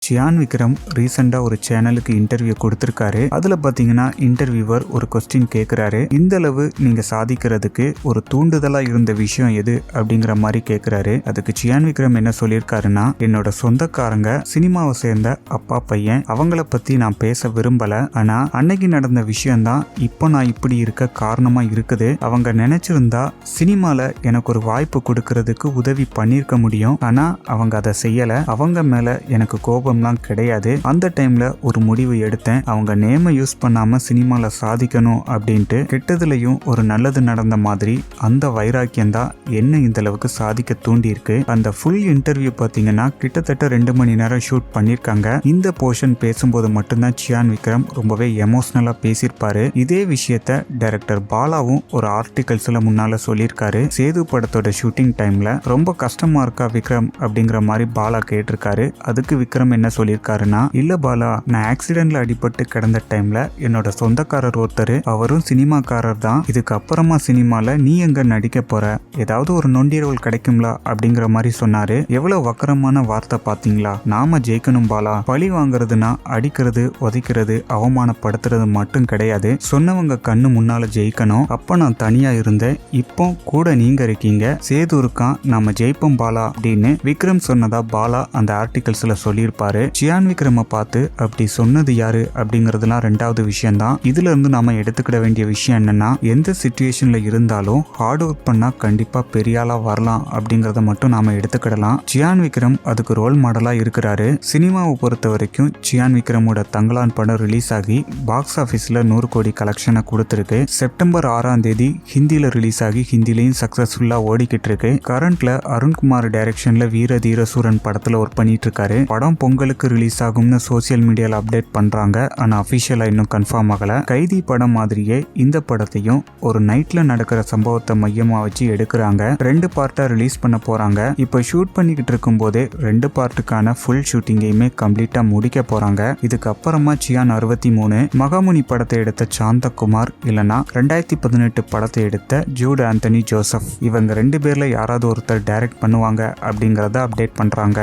சியான் விக்ரம் ரீசெண்டா ஒரு சேனலுக்கு இன்டர்வியூ கொடுத்திருக்காரு. அதுல பாத்தீங்கன்னா இன்டர்வியூவர் ஒரு கொஸ்டின் கேட்கிறாரு. இந்த அளவு நீங்க சாதிக்கிறதுக்கு ஒரு தூண்டுதலா இருந்த விஷயம் எது அப்படிங்கிற மாதிரி கேட்கிறாரு. அதுக்கு சியான் விக்ரம் என்ன சொல்லியிருக்காருன்னா, என்னோட சொந்தக்காரங்க சினிமாவை சேர்ந்த அப்பா பையன், அவங்கள பத்தி நான் பேச விரும்பல. ஆனா அன்னைக்கு நடந்த விஷயம் தான் இப்போ நான் இப்படி இருக்க காரணமா இருக்குது. அவங்க நினைச்சிருந்தா சினிமால எனக்கு ஒரு வாய்ப்பு கொடுக்கறதுக்கு உதவி பண்ணிருக்க முடியும். ஆனா அவங்க அதை செய்யல. அவங்க மேல எனக்கு கோபம் கிடையாது. அந்த டைம்ல ஒரு முடிவு எடுத்தேன். அவங்க நேம யூஸ் பண்ணாம சினிமால சாதிக்கணும் அப்படின்ட்டு. கெட்டதுலயும் ஒரு நல்லது நடந்த மாதிரி அந்த வைராக்கியம் தான் என்ன இந்த அளவுக்கு சாதிக்க தூண்டி இருக்கு. அந்த ஃபுல் இன்டர்வியூ பாத்தீங்கன்னா கிட்டத்தட்ட 2 மணி நேரம் ஷூட் பண்ணிருக்காங்க. இந்த போர்ஷன் பேசும்போது மட்டும்தான் சியான் விக்ரம் ரொம்பவே எமோஷனலா பேசியிருப்பாரு. இதே விஷயத்த டைரக்டர் பாலாவும் ஒரு ஆர்டிகல்ஸ்ல முன்னால சொல்லியிருக்காரு. சேது படத்தோட ஷூட்டிங் டைம்ல ரொம்ப கஷ்டமா இருக்கா விக்ரம் அப்படிங்கிற மாதிரி பாலா கேட்டிருக்காரு. அதுக்கு விக்ரம் என்ன சொல்லியிருக்காருன்னா, இல்ல பாலா, நான் ஆக்சிடென்ட்ல அடிபட்டு கிடந்த டைம்ல என்னோட சொந்தக்காரர் ஒருத்தர், அவரும் சினிமாக்காரர் தான். இதுக்கு அப்புறமா சினிமால நீ எங்க நடிக்க போற, ஏதாவது ஒரு நொண்டி ரோல் கிடைக்கும்ல அப்படிங்கிற மாதிரி சொன்னாரு. எவ்வளவு வக்கரமான வார்த்தை பாத்தீங்களா. நாம ஜெயிக்கணும் பாலா. பழி வாங்குறதுனா அடிக்கிறது, உதைக்கிறது, அவமானப்படுத்துறது மட்டும் கிடையாது. சொன்னவங்க கண்ணு முன்னால ஜெயிக்கணும். அப்ப நான் தனியா இருந்தேன், இப்போ கூட நீங்க இருக்கீங்க. சேது இருக்கான், நாம ஜெயிப்போம் பாலா அப்படின்னு விக்ரம் சொன்னதா பாலா அந்த ஆர்டிகல்ஸ்ல சொல்லியிருப்பாரு. சியான் விக்ரம பார்த்து அப்படி சொன்னது யாரு அப்படிங்கறதுலாம் ரெண்டாவது விஷயம் தான். இதுல இருந்து நாம எடுத்துக்கிட வேண்டிய விஷயம் என்னன்னா, எந்த சிச்சுவேஷன்ல இருந்தாலும் ஹார்ட் ஒர்க் பண்ணா கண்டிப்பா பெரிய ஆளா வரலாம் அப்படிங்கறத மட்டும் நாம எடுத்துக்கிடலாம். சியான் விக்ரம் அதுக்கு ரோல் மாடலா இருக்கிறாரு. சினிமாவை பொறுத்த வரைக்கும் சியான் விக்ரமோட தங்கலான் படம் ரிலீஸ் ஆகி பாக்ஸ் ஆபீஸ்ல 100 கோடி கலெக்ஷனை கொடுத்திருக்கு. செப்டம்பர் 6ஆம் தேதி ஹிந்தியில ரிலீஸ் ஆகி ஹிந்திலையும் சக்சஸ்ஃபுல்லா ஓடிக்கிட்டு இருக்கு. கரண்ட்ல அருண்குமார் டைரக்ஷன்ல வீர தீர சூரன் படத்துல ஒர்க் பண்ணிட்டு இருக்காரு. படம் பொங்கலுக்கு ரிலீஸ் ஆகும்னு சோசியல் மீடியால அப்டேட் பண்றாங்க. ஆனா அபிஷியலா இன்னும் கன்ஃபார்ம் ஆகல. கைதி படம் மாதிரியே இந்த படத்தையும் ஒரு நைட்ல நடக்கிற சம்பவத்தை மையமா வச்சு எடுக்கிறாங்க. 2 பார்ட்டா ரிலீஸ் பண்ண போறாங்க. இப்ப ஷூட் பண்ணிக்கிட்டு இருக்கும் போதே 2 பார்ட்டுக்கான ஃபுல் ஷூட்டிங்கையுமே கம்ப்ளீட்டா முடிக்க போறாங்க. இதுக்கப்புறமா சியான் 63, மகாமுனி படத்தை எடுத்த சாந்தகுமார், இல்லனா 2018 படத்தை எடுத்த ஜூட் ஆந்தனி ஜோசப், இவங்க 2 பேர்ல யாராவது ஒருத்தர் டைரக்ட் பண்ணுவாங்க அப்படிங்கறத அப்டேட் பண்றாங்க.